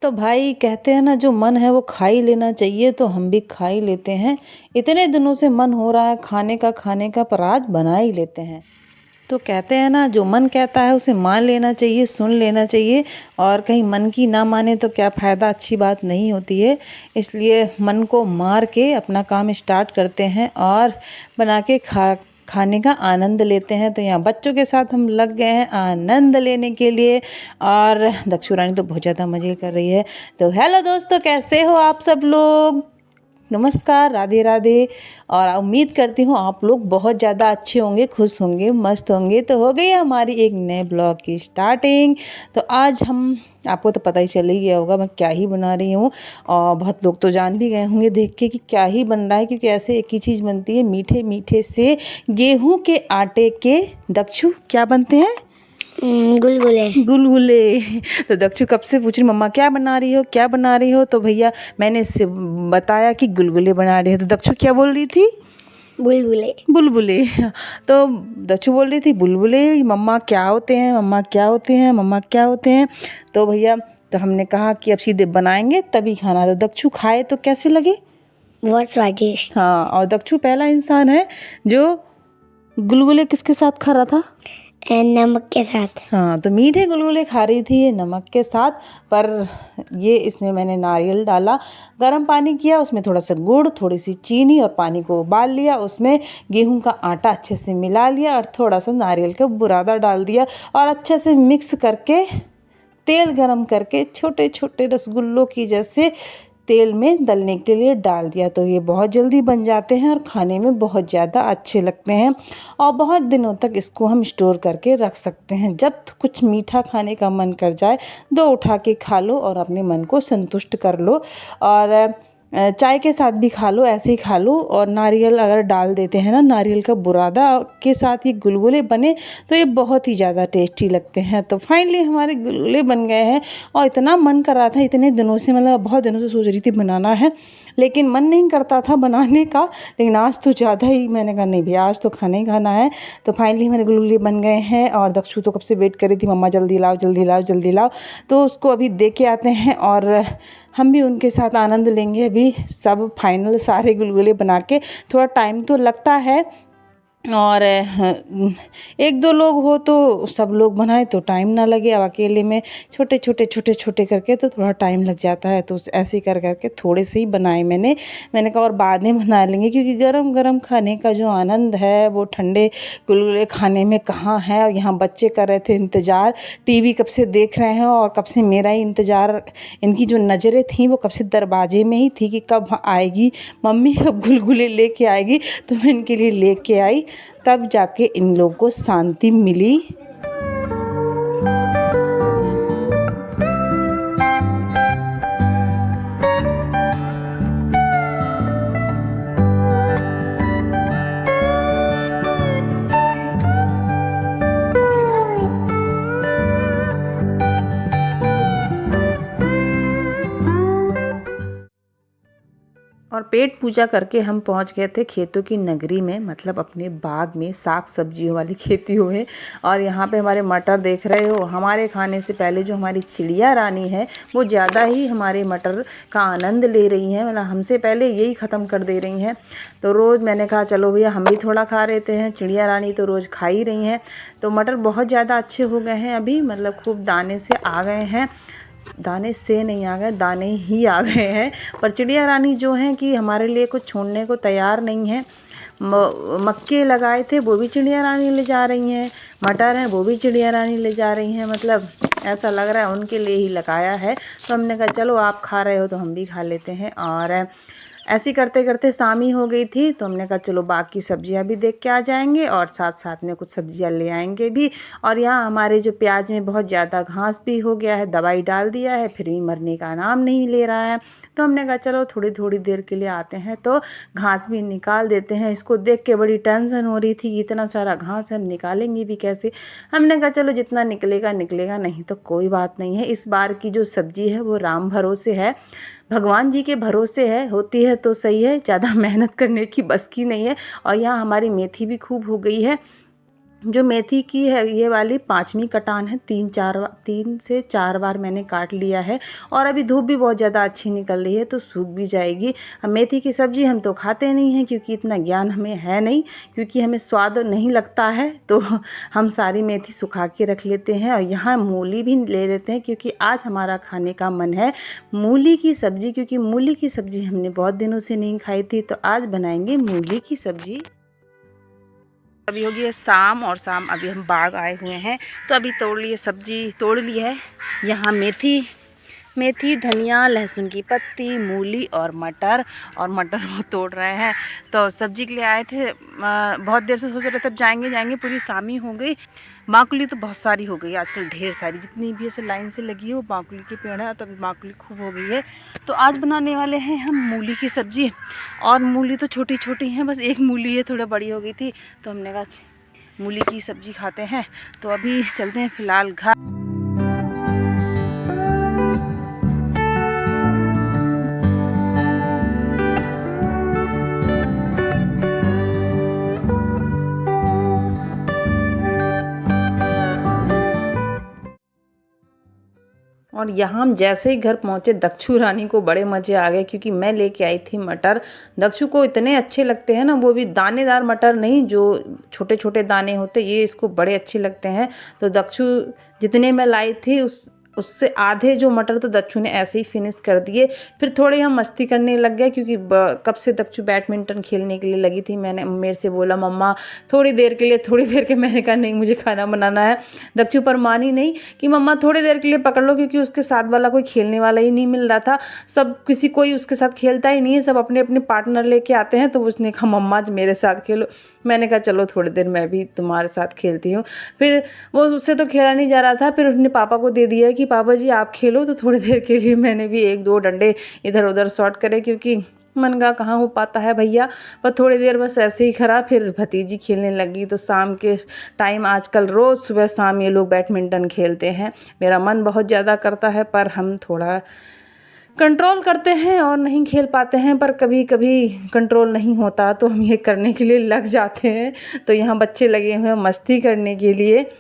तो भाई कहते हैं ना, जो मन है वो खा ही लेना चाहिए, तो हम भी खा ही लेते हैं। इतने दिनों से मन हो रहा है खाने का पर आज बना ही लेते हैं। तो कहते हैं ना, जो मन कहता है उसे मान लेना चाहिए, सुन लेना चाहिए। और कहीं मन की ना माने तो क्या फ़ायदा, अच्छी बात नहीं होती है। इसलिए मन को मार के अपना काम स्टार्ट करते हैं और बना के खाने का आनंद लेते हैं। तो यहाँ बच्चों के साथ हम लग गए हैं आनंद लेने के लिए। और दक्षु रानी तो बहुत ज़्यादा मज़े कर रही है। तो हेलो दोस्तों, कैसे हो आप सब लोग? नमस्कार, राधे राधे। और उम्मीद करती हूँ आप लोग बहुत ज़्यादा अच्छे होंगे, खुश होंगे, मस्त होंगे। तो हो गई हमारी एक नए ब्लॉग की स्टार्टिंग। तो आज हम, आपको तो पता ही चल ही गया होगा मैं क्या ही बना रही हूँ। और बहुत लोग तो जान भी गए होंगे देख के कि क्या ही बन रहा है, क्योंकि ऐसे एक ही चीज़ बनती है, मीठे मीठे से गेहूं के आटे के दक्षु क्या बनते हैं? गुलगुले। गुलगुले। तो दक्षु कब से पूछ रही मम्मा क्या बना रही हो, क्या बना रही हो। तो भैया मैंने इससे बताया कि गुलगुले बना रही हो। तो दक्षु क्या बोल रही थी? बुलबुले। बुलबुले। तो दक्षु बोल रही थी बुलबुले, मम्मा क्या होते हैं, मम्मा क्या होते हैं, मम्मा क्या होते हैं। तो भैया, तो हमने कहा कि अब सीधे बनाएंगे तभी खाना। तो दक्षु खाए तो कैसे लगे? बहुत स्वादिष्ट। हाँ, और दक्षु पहला इंसान है जो गुलगुले किसके साथ खा रहा था? नमक के साथ। हाँ, तो मीठे गुलगुले खा रही थी ये नमक के साथ। पर ये इसमें मैंने नारियल डाला, गर्म पानी किया, उसमें थोड़ा सा गुड़, थोड़ी सी चीनी और पानी को उबाल लिया, उसमें गेहूं का आटा अच्छे से मिला लिया और थोड़ा सा नारियल का बुरादा डाल दिया और अच्छे से मिक्स करके तेल गरम करके छोटे छोटे रसगुल्लों की जैसे तेल में तलने के लिए डाल दिया। तो ये बहुत जल्दी बन जाते हैं और खाने में बहुत ज़्यादा अच्छे लगते हैं और बहुत दिनों तक इसको हम स्टोर करके रख सकते हैं। जब कुछ मीठा खाने का मन कर जाए, दो उठा के खा लो और अपने मन को संतुष्ट कर लो। और चाय के साथ भी खा लो, ऐसे ही खा लो। और नारियल अगर डाल देते हैं ना, नारियल का बुरादा के साथ ये गुलगुले बने तो ये बहुत ही ज़्यादा टेस्टी लगते हैं। तो फाइनली हमारे गुलगुले बन गए हैं और इतना मन कर रहा था इतने दिनों से, मतलब बहुत दिनों से सोच रही थी बनाना है, लेकिन मन नहीं करता था बनाने का। लेकिन आज तो ज़्यादा ही मैंने कहा नहीं भैया, आज तो खाना ही खाना है। तो फाइनली हमारे गुलगुले बन गए हैं और दक्षु तो कब से वेट कर रही थी, मम्मा जल्दी लाओ जल्दी लाओ जल्दी लाओ। तो उसको अभी दे के आते हैं और हम भी उनके साथ आनंद लेंगे। अभी सब फाइनल सारे गुलगुले बना के, थोड़ा टाइम तो लगता है और एक दो लोग हो तो सब लोग बनाए तो टाइम ना लगे। अब अकेले में छोटे छोटे करके तो थोड़ा टाइम लग जाता है। तो ऐसे ही कर करके थोड़े से ही बनाए मैंने कहा और बाद में बना लेंगे, क्योंकि गरम गरम खाने का जो आनंद है वो ठंडे गुलगुले खाने में कहाँ है। और यहाँ बच्चे कर रहे थे इंतज़ार, टीवी कब से देख रहे हैं और कब से मेरा ही इंतज़ार, इनकी जो नज़रें थी वो कब से दरवाजे में ही थी कि कब आएगी मम्मी, कब गुलगुले लेके आएगी। तो मैं इनके लिए लेके आई, तब जाके इन लोगों को शांति मिली। और पेट पूजा करके हम पहुंच गए थे खेतों की नगरी में, मतलब अपने बाग में साग सब्जियों वाली खेती हुए। और यहाँ पे हमारे मटर देख रहे हो, हमारे खाने से पहले जो हमारी चिड़िया रानी है वो ज़्यादा ही हमारे मटर का आनंद ले रही हैं, मतलब हमसे पहले यही ख़त्म कर दे रही हैं। तो रोज़ मैंने कहा चलो भैया हम भी थोड़ा खा लेते हैं, चिड़िया रानी तो रोज़ खा ही रही हैं। तो मटर बहुत ज़्यादा अच्छे हो गए हैं अभी, मतलब खूब दाने से आ गए हैं, दाने से नहीं आ गए, दाने ही आ गए हैं। पर चिड़िया रानी जो हैं कि हमारे लिए कुछ छोड़ने को तैयार नहीं है। मक्के लगाए थे वो भी चिड़िया रानी ले जा रही हैं, मटर हैं वो भी चिड़िया रानी ले जा रही हैं। मतलब ऐसा लग रहा है उनके लिए ही लगाया है। तो हमने कहा चलो आप खा रहे हो तो हम भी खा लेते हैं। और ऐसे करते करते शाम ही हो गई थी, तो हमने कहा चलो बाकी सब्जियां भी देख के आ जाएंगे और साथ साथ में कुछ सब्जियां ले आएंगे भी। और यहाँ हमारे जो प्याज में बहुत ज़्यादा घास भी हो गया है, दवाई डाल दिया है, फिर भी मरने का नाम नहीं ले रहा है। तो हमने कहा चलो थोड़ी थोड़ी देर के लिए आते हैं तो घास भी निकाल देते हैं। इसको देख के बड़ी टेंशन हो रही थी, इतना सारा घास हम निकालेंगे भी कैसे। हमने कहा चलो जितना निकलेगा निकलेगा, नहीं तो कोई बात नहीं है। इस बार की जो सब्जी है वो राम भरोसे है, भगवान जी के भरोसे है, होती है तो सही है, ज़्यादा मेहनत करने की बस की नहीं है। और यहाँ हमारी मेथी भी खूब हो गई है, जो मेथी की है ये वाली 5वीं कटान है, 3 से 4 बार मैंने काट लिया है। और अभी धूप भी बहुत ज़्यादा अच्छी निकल रही है तो सूख भी जाएगी। अब मेथी की सब्ज़ी हम तो खाते नहीं हैं क्योंकि इतना ज्ञान हमें है नहीं, क्योंकि हमें स्वाद नहीं लगता है, तो हम सारी मेथी सुखा के रख लेते हैं। और यहाँ मूली भी ले लेते हैं क्योंकि आज हमारा खाने का मन है मूली की सब्ज़ी, क्योंकि मूली की सब्ज़ी हमने बहुत दिनों से नहीं खाई थी, तो आज बनाएंगे मूली की सब्ज़ी। अभी हो गई है शाम, और शाम अभी हम बाग आए हुए हैं तो अभी तोड़ लिए, सब्जी तोड़ ली है। यहाँ मेथी, धनिया, लहसुन की पत्ती, मूली और मटर वो तोड़ रहे हैं। तो सब्जी के लिए आए थे, बहुत देर से सोच रहे थे तब जाएंगे, पूरी शामी हो गई। बाकुली तो बहुत सारी हो गई आजकल, ढेर सारी, जितनी भी ऐसे लाइन से लगी है वो बाकुली के पेड़ है, तो अभी बाकुली खूब हो गई है। तो आज बनाने वाले हैं हम मूली की सब्ज़ी। और मूली तो छोटी छोटी हैं, बस एक मूली है थोड़ा बड़ी हो गई थी, तो हमने कहा मूली की सब्ज़ी खाते हैं। तो अभी चलते हैं फ़िलहाल घर। और यहाँ हम जैसे ही घर पहुँचे दक्षु रानी को बड़े मज़े आ गए, क्योंकि मैं लेके आई थी मटर। दक्षु को इतने अच्छे लगते हैं ना, वो भी दानेदार मटर नहीं, जो छोटे छोटे दाने होते, ये इसको बड़े अच्छे लगते हैं। तो दक्षु जितने मैं लाई थी उससे आधे जो मटर तो दक्षु ने ऐसे ही फिनिश कर दिए। फिर थोड़े हम मस्ती करने लग गए, क्योंकि कब से दक्षु बैडमिंटन खेलने के लिए लगी थी। मैंने मेरे से बोला मम्मा थोड़ी देर के, मैंने कहा नहीं मुझे खाना बनाना है। दक्षु पर मानी नहीं कि मम्मा थोड़ी देर के लिए पकड़ लो, क्योंकि उसके साथ वाला कोई खेलने वाला ही नहीं मिल रहा था। कोई उसके साथ खेलता ही नहीं है, सब अपने अपने पार्टनर लेके आते हैं। तो उसने कहा मम्मा मेरे साथ खेलो। मैंने कहा चलो थोड़ी देर मैं भी तुम्हारे साथ खेलती हूँ। फिर वो उससे तो खेला नहीं जा रहा था, फिर उसने पापा को दे दिया कि पापा जी आप खेलो। तो थोड़ी देर के लिए मैंने भी 1-2 डंडे इधर उधर शॉट करे, क्योंकि मन का कहाँ हो पाता है भैया। पर थोड़ी देर बस ऐसे ही खरा, फिर भतीजी खेलने लगी। तो शाम के टाइम आजकल रोज़ सुबह शाम ये लोग बैडमिंटन खेलते हैं। मेरा मन बहुत ज़्यादा करता है, पर हम थोड़ा कंट्रोल करते हैं और नहीं खेल पाते हैं। पर कभी कभी कंट्रोल नहीं होता तो हम ये करने के लिए लग जाते हैं। तो यहाँ बच्चे लगे हुए हैं मस्ती करने के लिए।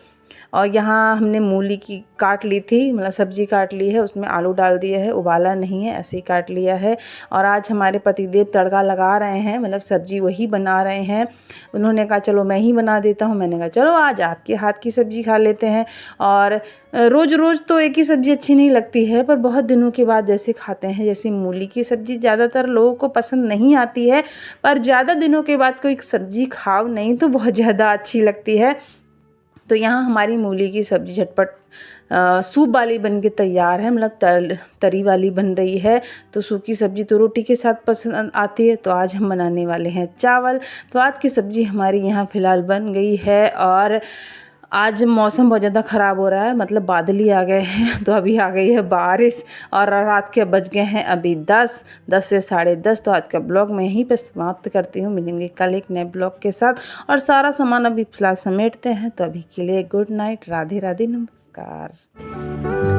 और यहाँ हमने मूली की काट ली थी, मतलब सब्ज़ी काट ली है, उसमें आलू डाल दिए है, उबाला नहीं है, ऐसे ही काट लिया है। और आज हमारे पतिदेव तड़का लगा रहे हैं, मतलब सब्ज़ी वही बना रहे हैं। उन्होंने कहा चलो मैं ही बना देता हूँ। मैंने कहा चलो आज आपके हाथ की सब्ज़ी खा लेते हैं। और रोज़ रोज़ तो एक ही सब्ज़ी अच्छी नहीं लगती है, पर बहुत दिनों के बाद जैसे खाते हैं, जैसे मूली की सब्ज़ी ज़्यादातर लोगों को पसंद नहीं आती है, पर ज़्यादा दिनों के बाद कोई सब्ज़ी खाओ नहीं तो बहुत ज़्यादा अच्छी लगती है। तो यहाँ हमारी मूली की सब्ज़ी झटपट सूप वाली बन के तैयार है, मतलब तरी वाली बन रही है। तो सूखी सब्ज़ी तो रोटी के साथ पसंद आती है, तो आज हम बनाने वाले हैं चावल। तो आज की सब्ज़ी हमारी यहाँ फ़िलहाल बन गई है। और आज मौसम बहुत ज़्यादा ख़राब हो रहा है, मतलब बादल ही आ गए हैं, तो अभी आ गई है बारिश। और रात के बज गए हैं अभी 10 से 10:30। तो आज का ब्लॉग मैं यहीं पे समाप्त करती हूँ। मिलेंगे कल एक नए ब्लॉग के साथ, और सारा सामान अभी फ़िलहाल समेटते हैं। तो अभी के लिए गुड नाइट, राधे राधे, नमस्कार।